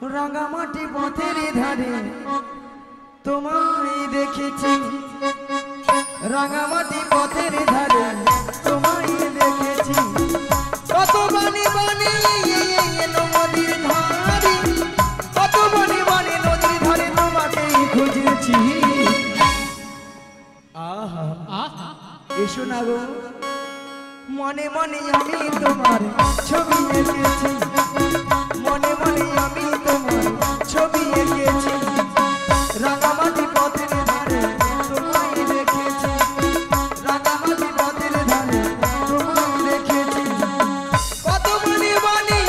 রাঙামাটি পথের ধারে তোমায় দেখেছি, রাঙামাটি পথের ধারে তোমায় দেখেছি, কত বানি বানি নদীর ধারে, কত বানি বানি নদীর ধারে তোমাকে খুঁজেছি। আহা এসো না গো, মনে মনে আমি তোমার ছবি এঁকেছি, মনে মনে আমি তোমার ছবি এঁকেছি, রাঙামাটি পথের ধারে তোমায় দেখেছি, রাঙামাটি পথের ধারে তোমায় দেখেছি, কত বনি বনি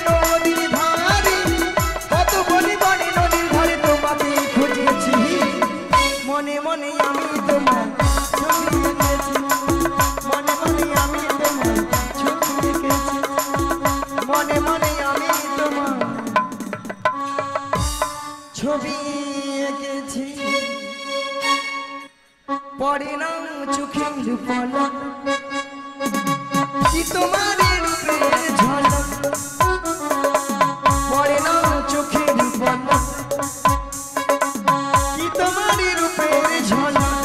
নদীর ধারে, কত বনি বনি নদীর ধারে তোমাকে খুঁজেছি, মনে মনে আমি তোমার ছবি এঁকেছি, মনে মনে আমি তোমার ছবি এঁকেছি, মনে মনে আমি তোমার ছবি এঁকেছি। পড়ে না চোখের পলক কি তোমার রূপের ঝলক, পড়ে না চোখের পলক কি তোমার রূপের ঝলক,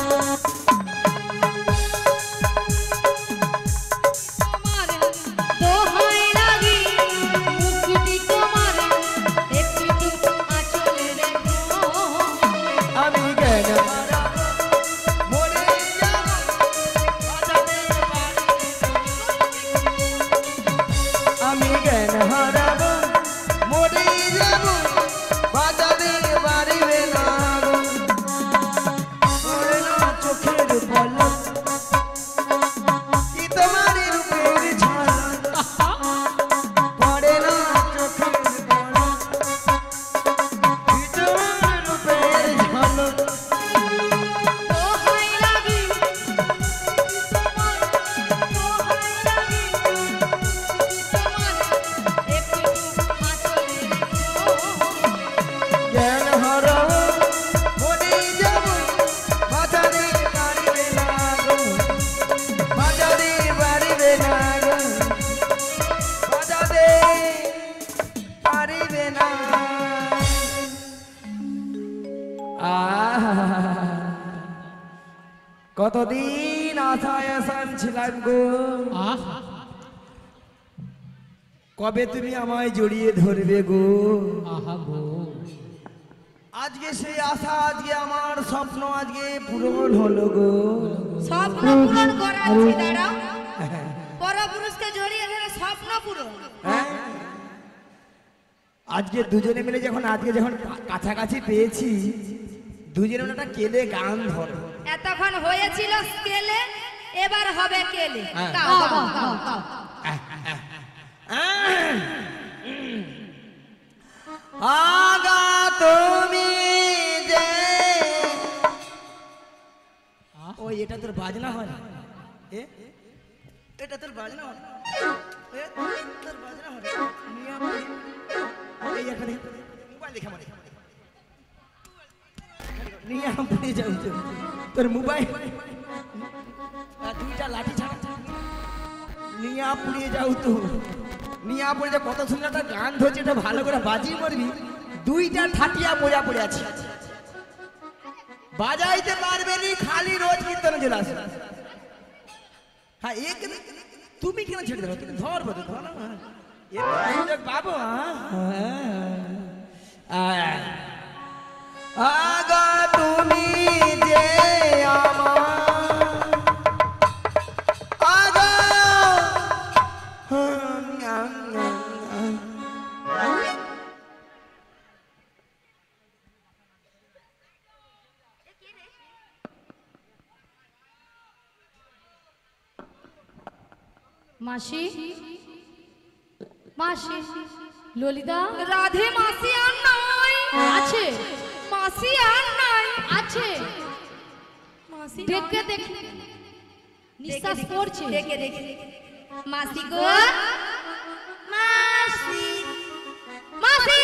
কতদিন আশায় আসান ছিলাম গো, কবে তুমি আমায় জড়িয়ে ধরবে গো, আজকে সেই আশা, আজকে আমার স্বপ্ন আজকে পূরণ হলো গো, স্বপ্ন পূরণ করাচ্ছি দাঁড়াও, পরপুরুষকে জড়িয়ে ধরে স্বপ্ন পূরণ। আজকে দুজনে মিলে যখন আজকে যখন কাছাকাছি পেয়েছি, দুজনে একটা কেলে গান ধরো, এতক্ষণ হয়েছিল স্কেলে, এবার হবে কেলে। আগা তুমি যে, ওই এটা তোর বাজনা হয় না, এটা তোর বাজনা হয়, তোর বাজনা হয়, এই একটা মোবাইল দেখে আমার নিয়ে পড়ে যাও তোর মোবাইল, দুইটা লাঠি ছাড়া নিয়ে পুড়িয়ে যাও তো, নিয়ে পড়ে যা, কত সুন্দর একটা গান ধরছে, এটা ভালো করে বাজিয়ে পড়বি, দুইটা ঠাটিয়া মোজা পড়ে আছে, বাজাইতে পারবে নি, খালি রোজ কীর্তনে চলে আসে। হ্যাঁ এক তুমি কেন ছেড়ে দেবো, তুমি ধরবো তো, ধরো পাবো। আগা তুমি যে আমার আগা, মাসি মাসি ললিতা, রাধে মাসি আর নাই, আছে মাসি আর নাই, আছে, মাসি দেখে দেখে নিঃশ্বাস পড়ছে, দেখে দেখে মাসি গো, মাসি মাসি,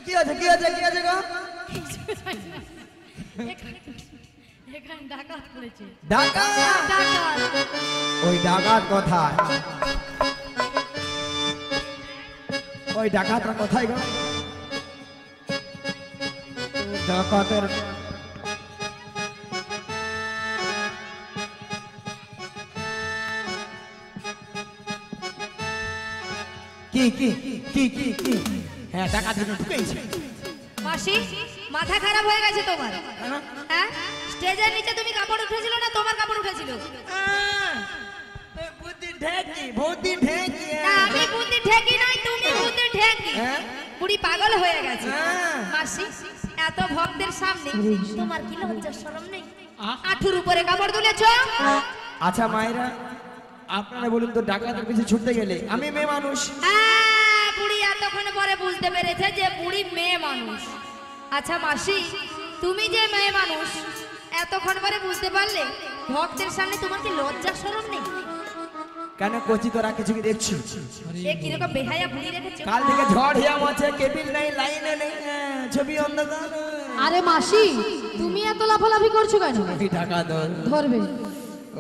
কি আছে কি আছে কি আছে গো, এখানে ডাকাত করেছে, ডাকাত, ডাকাত, ওই ডাকাত কথা ওই ডাকাতরা কোথায় গো? ডাকাতের কি কি কি কি কি হ্যাঁ ডাকাত ঢুকেছে। মাসি মাথা খারাপ হয়ে গেছে তোমার? কেন? হ্যাঁ, স্টেজের নিচে তুমি কাপড় উঠেছিল না তোমার কাপড় উঠেছিল? বুদ্ধি ঢেকি বুদ্ধি ঢেকি না, আমি বুদ্ধি ঠেকি নাই, তুমি বুদ্ধি ঠেকি। হ্যাঁ? পুরি পাগল হয়ে গেছে। হ্যাঁ। মাসি এত ভক্তের সামনে তোমার কি লজ্জা শরম নেই? আঠুর উপরে কাপড় তুলেছো? আচ্ছা মায়েরা আপনারা বলুন তো ডাকাতের পিছু ছুটতে গেলে আমি মেয়ে মানুষ হ্যাঁ, বুড়ি এতক্ষণ পরে বুঝতে পেরেছে যে বুড়ি মেয়ে মানুষ। আচ্ছা মাসি, তুমি যে মেয়ে মানুষ এতক্ষণ পরে বুঝতে পারলে ভক্তের সামনে তোমার কি লজ্জা শরম নেই? কেন কচি তোরা কিছু কি দেখছি? এ কিরকম বেহায়া বুড়ি রেখেছো? কাল থেকে ঝড় হিয়াম আছে কেবিল নেই লাইনে নেই ছবি অন্ধকার। আরে মাসি তুমি এত লাফালাফি করছো কেন? ওই ডাকাত ধরবে।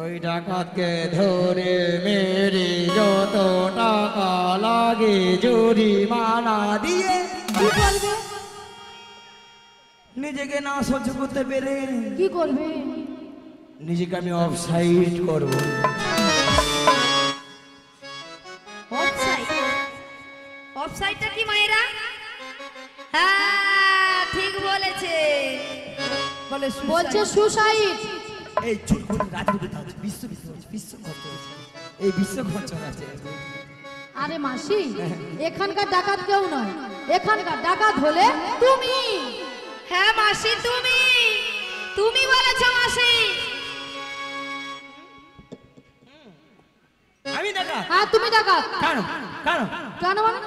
ওই ডাকাতকে ধরে মেরে যত টাকা লাগে জরিমানা দিয়ে কি করবে? নিজেকে না সহ্য করতে পেরে কি করবে? নিজেকে আমি অফসাইড করব। অফসাইড? অফসাইডটা কি মায়েরা? হ্যাঁ, ঠিক বলেছে। বলে বলছে সুসাইড। এই চুপ করে রাজনীতি বিশ্ব বিশ্ব বিশ্ব খরচ হয়েছে এই বিশ্ব খরচ আছে। আরে মাসি এখানকার ডাকাত কেউ নয়, এখানকার ডাকাত হলে তুমি। হ্যাঁ মাসি, তুমি তুমি বলেছো মাসি। আমি ডাকাত? হ্যাঁ তুমি ডাকাত। কেন কেন? কেন মানে?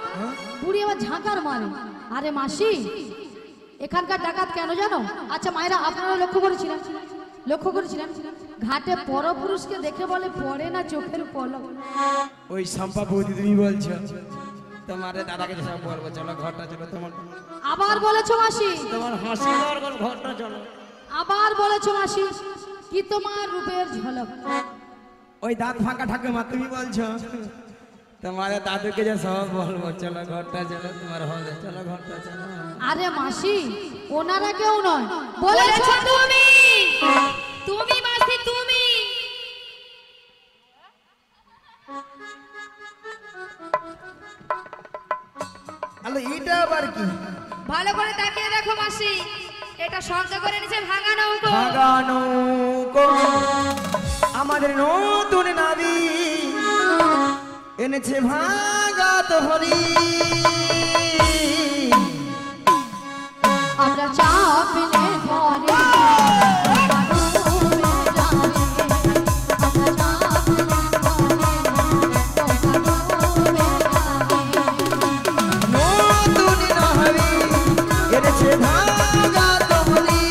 বুড়ি আবার ঝাঁকার মারে। আরে মাসি এখানকার ডাকাত কেন জানো? আচ্ছা মায়েরা আপনারা লক্ষ্য করেছিলেন ঘাটে পরপুরুষকে দেখে বলে পড়ে না চোখের পলক। ওই সম্পা বৌদি তুমি বলছো? তোমার দাদাকে সব বলবো চলো ঘরটা চলো তোমার আবার বলেছো মাসি, তোমার হাসি দেওয়ার ঘরটা চলো। আবার বলেছো মাসি কি তোমার রূপের ঝলক। ওই দাঁত ফাঁকা ঠাকুমা তুমি বলছো? তোমার দাদুকে যে সব বলবো চলো ঘরটা চলো তোমার হবে চলো ঘরটা চলো। আরে মাসি ওনারা কেউ নয়, বলেছো বলেছো তুমি। তুমি মাসি তুমি। আলো এটা আবার কি? ভালো করে তাকিয়ে দেখো মাসি, এটা সঙ্গে করে নিচে ভাঙা নৌকো। ভাগানো আমাদের নতুন নাবি এনেছে ভাগা তো হরি। আমরা চাপলে পরে নতুন নাবি এনেছে ভাগা তো হরি।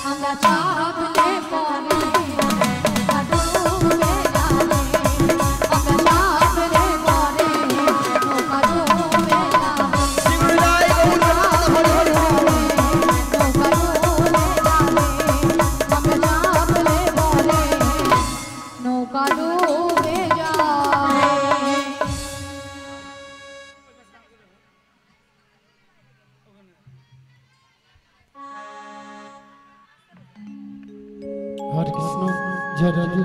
আমরা চাপলে পরে শিবরাই গৌরনাথ হরি হরি নৌকা ডুবে যায়। হরে কৃষ্ণ জয় রাধে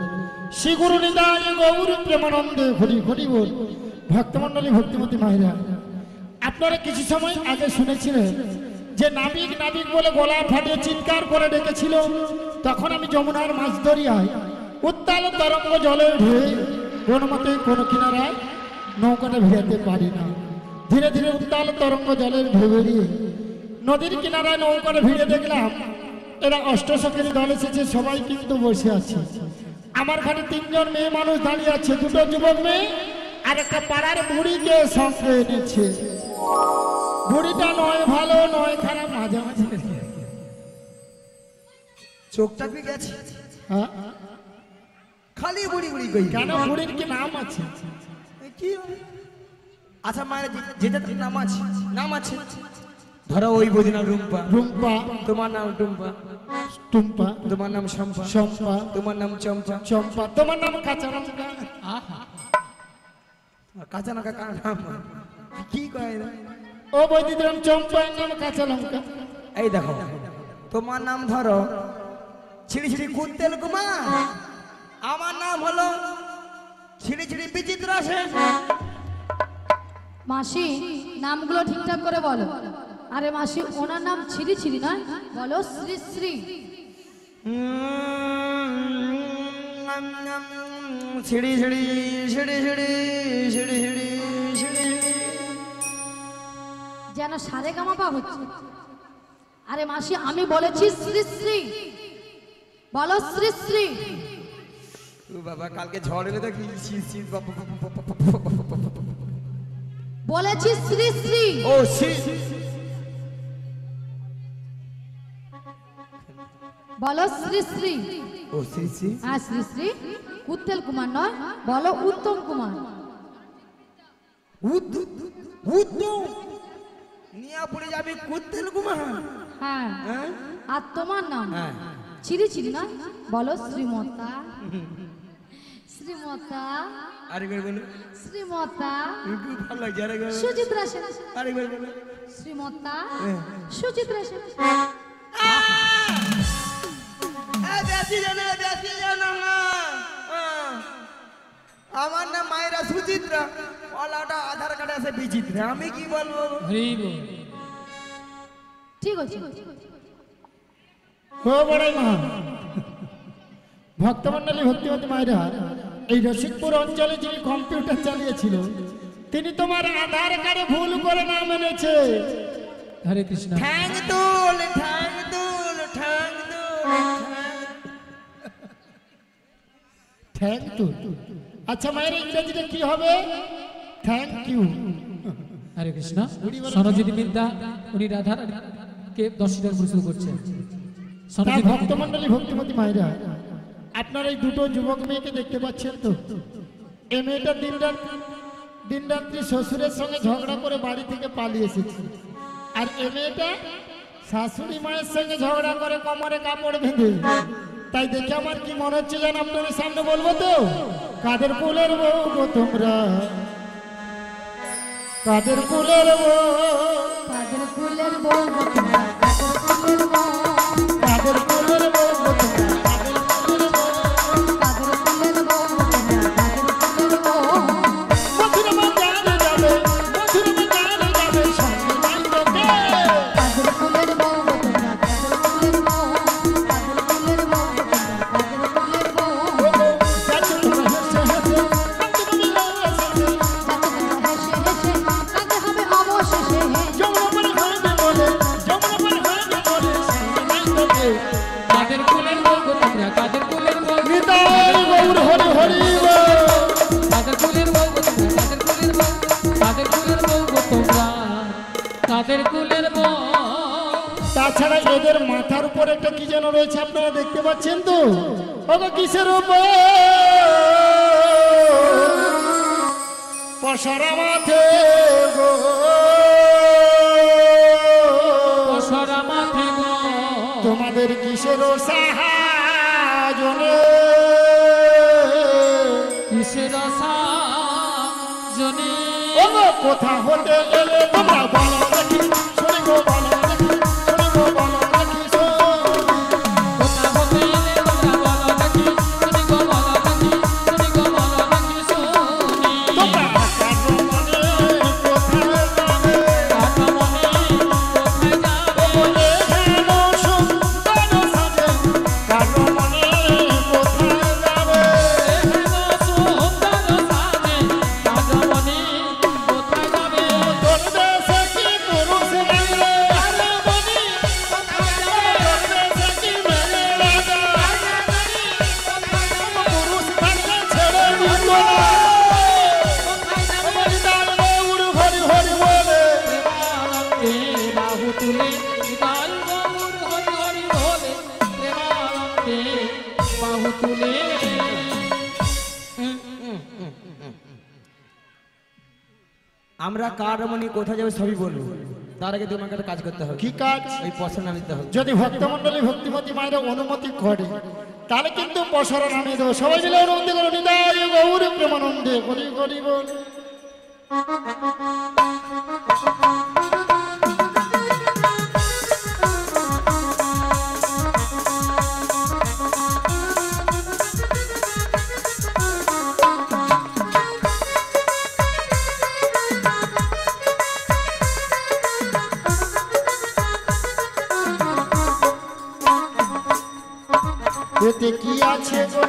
শ্রী গুরু নিতাই গৌর প্রেমানন্দে হরি হরি বল। ভক্তমণ্ডলী ভক্তিমতী মায়েরা আপনারা কিছু সময় আগে শুনেছিলেন যে নাবিক নাবিক বলে গলা ফাটিয়ে চিৎকার করে ডেকেছিল। তখন আমি যমুনার মাছ দরিয়ায় উত্তাল তরঙ্গ জলে ঢেউ কোনো মতে কোনো কিনারায় নৌকাটা ভিড়াতে পারি না। ধীরে ধীরে উত্তাল তরঙ্গ জলের ঢেউ বেরিয়ে নদীর কিনারায় নৌকাটা ভিড়ে দেখলাম এরা অষ্টসখীর দল এসেছে, সবাই কিন্তু বসে আছে। আমার ঘাটে তিনজন মেয়ে মানুষ দাঁড়িয়ে আছে, দুটো যুবক মেয়ে আর একটা পাড়ার বুড়িকে সঙ্গে এনেছে। বুড়িটা নয় ভালো নয় খারাপ, মাঝামাঝি। চোখটা কি গেছে? হ্যাঁ? খালি বুড়ি বুড়ি কই কেন বুড়ির কি নাম আছে? কি? আচ্ছা মায়ের যেটা নাম আছে নাম আছে ধরো ওই বৌদি নাম রুম্পা। রুম্পা, তোমার নাম টুম্পা। টুম্পা, তোমার নাম শম্পা। চম্পা, তোমার নাম চম্পা। চম্পা, তোমার নাম কাঁচা লঙ্কা। কাঁচা লঙ্কা কার নাম কি কয় না? ও বৈদিতরাম চম্পায়ের নাম কাঁচা লঙ্কা। এই দেখো তোমার নাম ধরো ছিড়ি ছিড়ি কুত্তেল কুমার, আমার নাম হলো ছিড়ি ছিড়ি বিচিত্র সেন। মাসি নামগুলো ঠিকঠাক করে বলো। আরে মাসি ওনার নাম ছিরি ছিরি নয়, বলো শ্রী শ্রী। ছিড়ি ছিড়ি ছিড়ি ছিড়ি ছিড়ি ছিড়ি ছিড়ি যেন সারে গামাপা হচ্ছে। আরে মাসি আমি বলেছি শ্রী শ্রী, বলো শ্রী শ্রী। ও বাবা কালকে ঝড় এলে দেখি বলেছি শ্রী শ্রী। ও শ্রী বলো শ্রী শ্রী। ও শ্রী শ্রী হ্যাঁ শ্রী শ্রী। উত্তেল কুমার নয়, বলো উত্তম কুমার। উত্তম নিয়া পড়ে যাবে কুত্তেল কুমার। হ্যাঁ হ্যাঁ আর তোমার নাম হ্যাঁ চিরি চিরি নয়, বলো শ্রীমতা। শ্রীমতা আরেকবার বলো। শ্রীমতা খুব ভালো লাগছে আরেকবার বলো। সুচিত্রা সেন। আরেকবার বলো। শ্রীমতা হ্যাঁ। সুচিত্রা সেন। বেশি জানা না। আমার নাম মায়েরা সুচিত্রা, ওলাটা আধার কার্ডে আছে বিচিত্রা, আমি কি বলবো? ঠিক আছে। ও বড়াই মা, ভক্তমন্ডলী ভক্তিমতী মায়েরা, এই রসিকপুর অঞ্চলে যিনি কম্পিউটার চালিয়েছিল তিনি তোমার আধার কার্ডে ভুল করে নাম এনেছে। হরে কৃষ্ণ। ঠ্যাং তুল ঠ্যাং তুল ঠ্যাং তুল। Thank you. আচ্ছা মায়ের ইংরেজিতে কি হবে? Thank you. হরে কৃষ্ণ। সনজিৎ বিদ্যা উনি রাধার কে 10 টাকা পুরস্কৃত করছেন। তা সনজিৎ ভক্তমন্ডলী ভক্তিমতী মায়েরা, আপনারা এই দুটো যুবক মেয়েকে দেখতে পাচ্ছেন তো? এই মেয়েটা দিন রাত্রি শ্বশুরের সঙ্গে ঝগড়া করে বাড়ি থেকে পালিয়ে এসেছে, আর এই মেয়েটা শাশুড়ি মায়ের সঙ্গে ঝগড়া করে কোমরে কাপড় বেঁধে। তাই দেখে আমার কি মনে হচ্ছে যেন আপনাদের সামনে বলবো তো, কাদের কুলের বউ গো তোমরা, কাদের কুলের বউ, কাদের ফুলের বউ গো তোমরা, কাদের ফুলের বউ, কাদের কুলের বউ গো তোমরা, কাদের ফুলের বউ গো তোমরা, কাদের ফুলের বউ। মধুর বাজারে যাবে, মধুর বাজারে যাবে সঙ্গে নাই তোকে। কাদের ফুলের বউ গো তোমরা, কাদের ফুলের বউ, কাদের ফুলের বউ গো তোমরা, কাদের ফুলের বউ। যাচ্ছে তোমরা হেসে হেসে, কাঁদতে মিলে এসেছে। হেসে হেসে কাঁদতে হবে অবশেষে। যমুনা পার হইবে বলে, যমুনা পার হইবে বলে সঙ্গে নাই তোকে। কাদের কুলের বউ গো তোমরা, কাদের কুলের বউ, নিতাই গৌর হরি হরি বল। কাদের কুলের বউ গো তোমরা, কাদের কুলের বউ, কাদের কুলের বউ গো তোমরা, কাদের কুলের বউ। তাছাড়া এদের মাথার উপর একটা কি যেন রয়েছে, আপনারা দেখতে পাচ্ছেন তো? ওগো কিসের উপর? পশরা মাথে গো, পশরা মাথে গো, তোমাদের কিসের সাহায্যে? কিসের সাজনে। ওগো কোথা হতে এলে তোমরা বলো দেখি, শুনি গো বলো দেখি, শুনি গো বলো দেখি শুনি। কোথা হতে এলে তোমরা বলো দেখি, শুনি গো বলো দেখি, শুনি গো বলো দেখি শুনি। তোমরা কারো মনে কোথায় যাবে? কাটা মনে কোথায় যাবে? বলে হেন সুন্দর সাজে, কারো মনে কোথায় যাবে? তোর দেশে কি পুরুষ নাই রে? তোর দেশে কি মেয়ে রাজা? পুরুষ থাকলে ছেড়ে দিত না। আমার ডাল গৌর হরি হরি বলে। আমরা কার মনি কোথায় যাবে সবই বলবো, তার আগে তোমাকে একটা কাজ করতে হবে। কি কাজ? ওই পয়সা নাম দিতে হবে। যদি ভক্তমন্ডলী ভক্তিমতী মায়ের অনুমতি করে তাহলে কিন্তু বসরা নামিয়ে দেবো। সবাই মিলে অনুমতি করো। নিতাই গৌর প্রেমানন্দে হরি হরি বল। এতে কি আছে গো?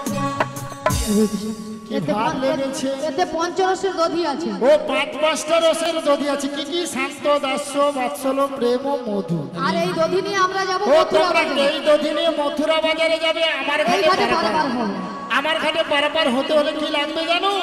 কি ভালো লেগেছে। এতে পঞ্চরসের দধি আছে। ও 5-5টা রসের দধি আছে। কি কি? শান্ত, দাস্য, বাৎসল্য, প্রেম ও মধু। আর এই দধি নিয়ে আমরা যাব ও মথুরা তোমরা বাজারে। এই দধি নিয়ে মথুরা বাজারে যাবে। আমার এই ঘাটে ঘাটে পারাপার পারাপার হবে। আমার ঘাটে পারাপার হতে হলে কি লাগবে জানো?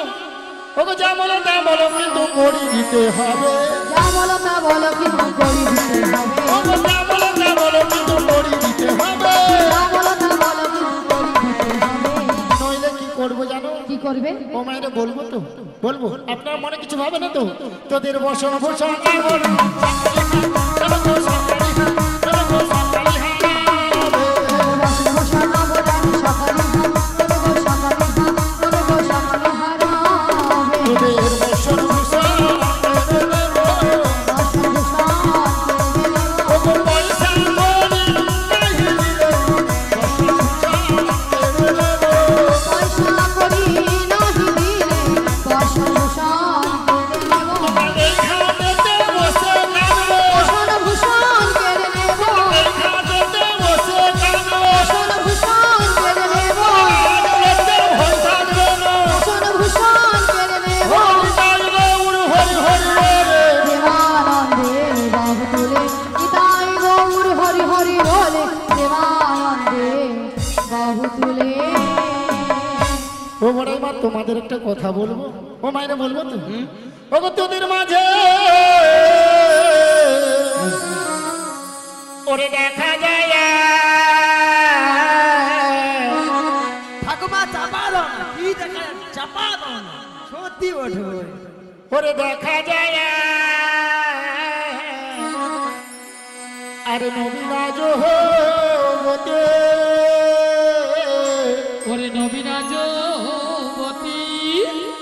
ওগো যা বলো তা বলো, কিন্তু করি দিতে হবে। যা বলো তা বলো, কিন্তু করি দিতে হবে। ওগো যা বলো তা বলো, কিন্তু করি দিতে হবে। যা বলো তা বলো, কিন্তু করি দিতে হবে। নইলে কি করবো জানো? কি করবে? ও মায়েরা বলবো তো, বলবো। আপনার মনে কিছু ভাবে না তো? তোদের বসন ভূষণ বল তোমাদের একটা কথা বলবো। ও মায়েরা বলবো তো? ওগো তোদের মাঝে ওরে দেখা যায় ঠাকুমা চাপা দাও না। কি দেখা? চাপা দাও না, সত্যি ওঠো। ওরে দেখা যায় আরে নবীনা জোহবতে ওরে নবীনা যুবতী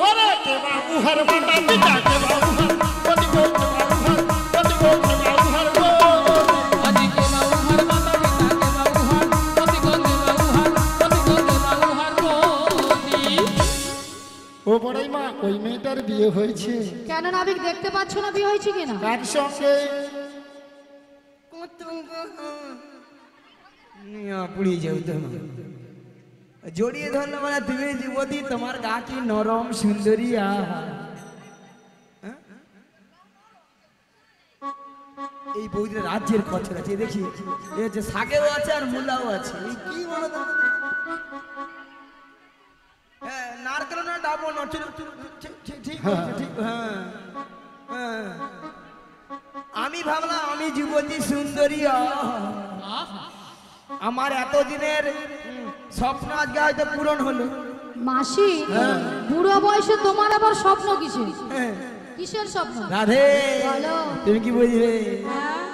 ওরে কে বাবু হর মাতা পিতা কে বাবু হর পতি গো কে বাবু হর পতি গো কে বাবু হর গো আদিকে বাবুহার মাতা পিতাকে বাবুহার পতি গঙ্গে বাবুহার পতি গঙ্গে বাবুহার পতি ও বড়াই মা, ওই মেয়েটার বিয়ে হয়েছে। কেন নাবিক দেখতে পাচ্ছ না বিয়ে হয়েছে কিনা? কার সঙ্গে? পুড়িয়ে যাও তোমার জড়িয়ে ধরলে মানে তুমি যুবতী, তোমার গা কি নরম সুন্দরী। এই বৌদির রাজ্যের খচর আছে দেখি। এ হচ্ছে শাকেও আছে আর মূলাও আছে। এই কি বলো তো? হ্যাঁ, নারকেল না ডাবো না? ঠিক ঠিক বলছো, ঠিক। হ্যাঁ হ্যাঁ, আমি ভাবলাম আমি যুবতী সুন্দরী। আমার এতদিনের স্বপ্ন আজকে হয়তো পূরণ হলো। মাসি, বুড়ো বয়সে তোমার আবার স্বপ্ন কিসের? হ্যাঁ। কিসের স্বপ্ন? রাধে, বলো। তুমি কি বুঝবে?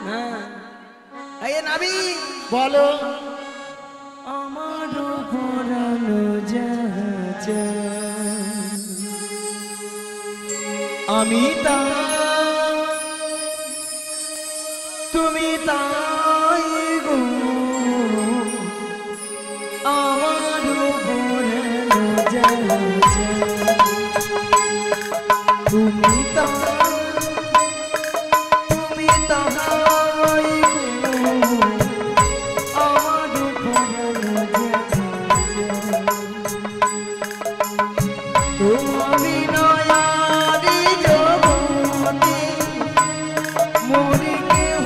হ্যাঁ, এই নাবি বলো। আমার পরানো যাচ্ছে, আমি তা তুমি তাই গো। আমার পরানো যাচ্ছে, তুমি তাহাই গো। আমার পরানো যাচ্ছে, তুমি নয়ারি জগতে মোরে কেহ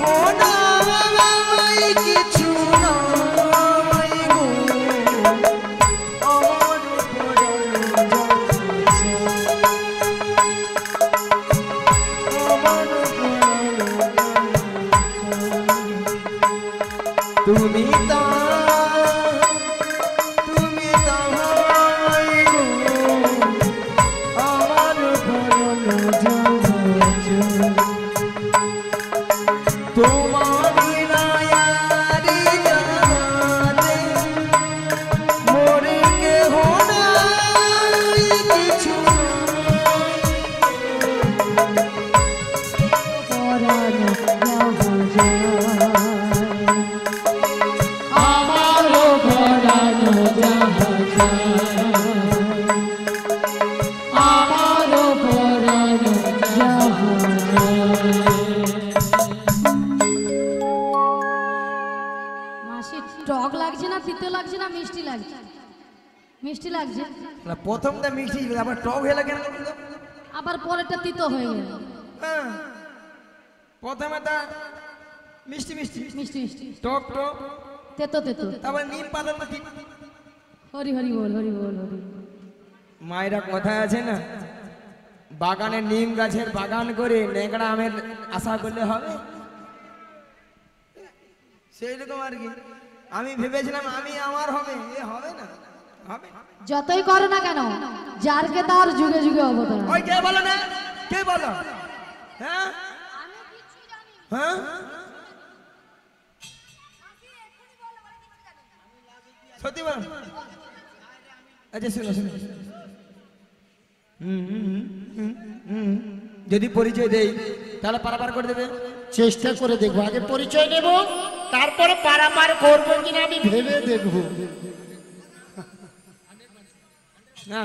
নাই, কিছু নাই গো। আমার পরানো যাচ্ছে, আমার পরানো যাচ্ছে, তুমি তুমি তাহাই গো। মিষ্টি লাগছে, প্রথমটা মিষ্টি ছিল, আবার টক হয়ে গেল কেন বলতো? আবার পরেরটা তিতো হয়ে গেল। হ্যাঁ, প্রথমে তা মিষ্টি মিষ্টি মিষ্টি মিষ্টি, টক টক, তেতো তেতো। তারপর নিম পাতাটা ঠিক। হরি হরি বল, হরি বল, হরি। মায়েরা কথায় আছে না, বাগানে নিম গাছের বাগান করে ন্যাংরা আমের আশা করলে হবে, সেই রকম আর কি। আমি ভেবেছিলাম আমি আমার হবে, এ হবে না, হবে। যতই করো না কেন, যারকে তার যুগে যুগে অবতার। ওই কে বলো না, কে বলো? হ্যাঁ হ্যাঁ, সত্যি বলো। আচ্ছা শুনো শুনো, যদি পরিচয় দেই তাহলে পারাপার করে দেবে? চেষ্টা করে দেখবো, আগে পরিচয় নেব, তারপরে পারাপার করবো কিনা আমি ভেবে দেখবো। না,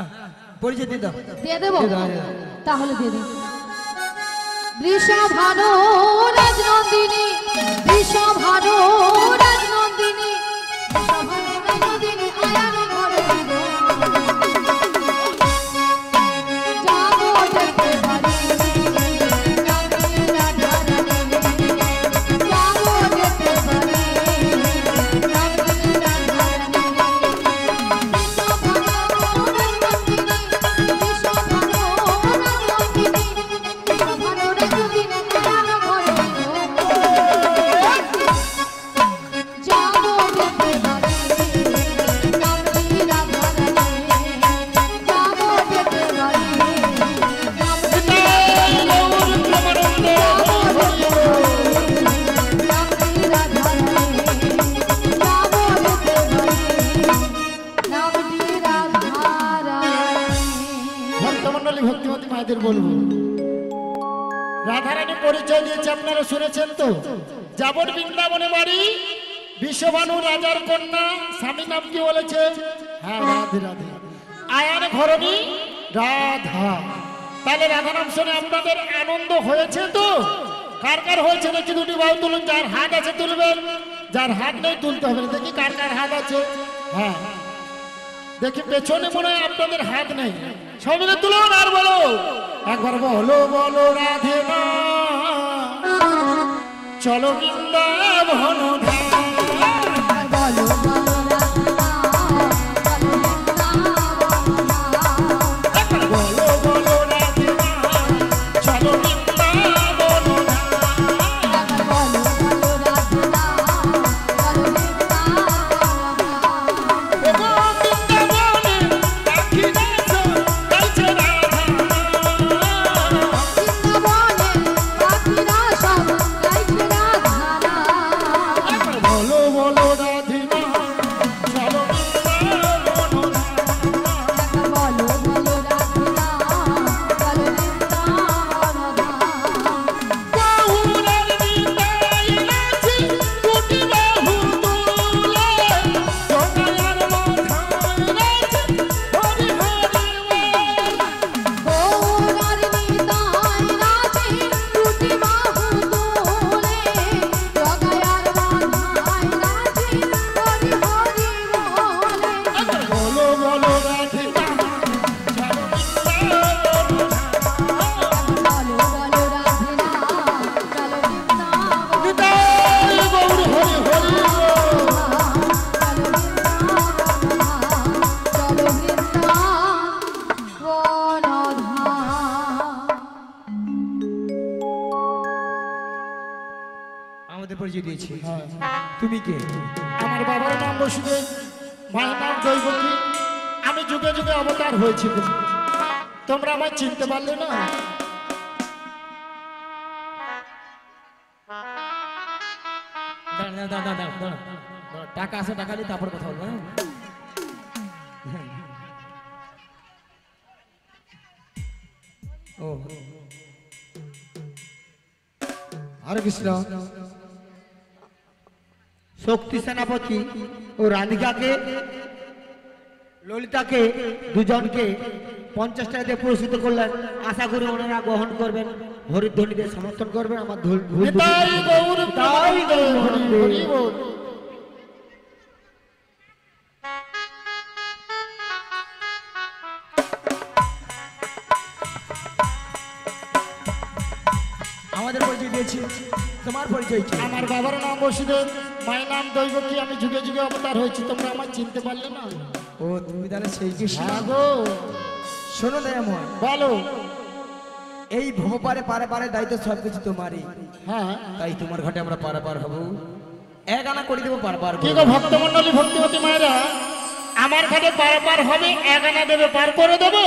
পরিচয় দিয়ে দাও। দিয়ে দেবো, দিয়ে দাও, দিয়ে দাও। তাহলে দিয়ে দিই। বৃষভানু রাজনন্দিনী, বৃষভানু রাজনন্দিনী, বৃষভানু রাজনন্দিনী আয়ান ঘরে দিব। যাবো যেতে পারি, রাধে রাধা রাধে, যাবো যেতে পারি, রাধে রাধা রাধে। ভক্তমন্ডলী ভক্তিমতী মায়েদের বলবো, রাধারানী পরিচয় দিয়েছে, আপনারা শুনেছেন তো। যাবর বৃন্দাবনে বাড়ি, বিশ্বভানু রাজার কন্যা, স্বামী নাম কি বলেছে? হ্যাঁ, রাধে রাধে। আয়ান ঘরণী রাধা। তাহলে রাধা নাম শুনে আপনাদের আনন্দ হয়েছে তো? কার কার হয়েছে দেখি দুটি বাহু তুলুন, যার হাত আছে তুলবেন, যার হাত নেই তুলতে হবে না। দেখি কার কার হাত আছে। হ্যাঁ, দেখি পেছনে মনে হয় আপনাদের হাত নেই, সবাই তুলুন আর বলো একবার, বলো বলো রাধে না, চলো বৃন্দাবন ধাম। বলো বলো রাধা, একবার বলো বলো রাধে না, চলো বৃন্দাবন ধাম। বলো বলো রাধা, বলো ওগো বৃন্দাবনে পাখি নাচো, গাইছে রাধা। বৃন্দাবনে পাখিরা সব গাইছে রাধা। একবার বলো বলো রাধে না, চলো বৃন্দাবন ধাম। বলো বলো রাধা, বলো বাহুরার নিতাই নাচি, দুটি বাহু তুলে, জগায়ার মাথায় নাচে, হরি হরি বল। গৌরার নিতাই নাচে, দুটি বাহু তোলে, জগায়ার মাথায় নাচে, হরি হরি বলে। একবার বলো বলো রাধে না, চলো বৃন্দাবন ধাম। বলো বলো রাধে না, চলো বৃন্দাবন। নিতাই গৌর হরি হরি বল। চলো বৃন্দাবন আমাদের পরিচয় দিয়েছি, তুমি কে? আমার বাবার নাম বসুদেব, মায়ের নাম দৈবকী। আমি যুগে যুগে অবতার হয়েছি, তোমরা আমায় চিনতে পারলে না। দাঁড়া দাঁড়া দাঁড়া দাঁড়া, টাকা আছে, টাকা নিয়ে তারপর কথা বলবো। হ্যাঁ, ও হরে কৃষ্ণ। শক্তি সেনাপতি ও রাধিকাকে, ললিতাকে, দুজনকে 50 টাকা দিয়ে পুরস্কৃত করলেন। আশা করি ওনারা গ্রহণ করবেন, হরিধ্বনিদের সমর্থন করবেন। আমার নিতাই গৌর নিতাই গৌর হরি হরি বল। তোমাদের পরিচয় দিয়েছি, তোমার পরিচয় কি? আমার বাবার নাম বসুদেব, মায়ের নাম দৈবকী। আমি যুগে যুগে অবতার হয়েছি, তোমরা আমার চিনতে পারলে না? ও তুমি তাহলে সেই কৃষ্ণ। হ্যাঁ গো। শোনো দয়াময়, বলো। এই ভবপারে পারে পারে দায়িত্ব সবকিছু তোমারই। হ্যাঁ, তাই তোমার ঘাটে আমরা পারাপার হব, এক আনা করে দেবো পারাপার। কি গো ভক্তমণ্ডলী ভক্তিমতী মায়েরা, আমার ঘাটে পারাপার হবে, এক আনা দেবে পার করে দেবো?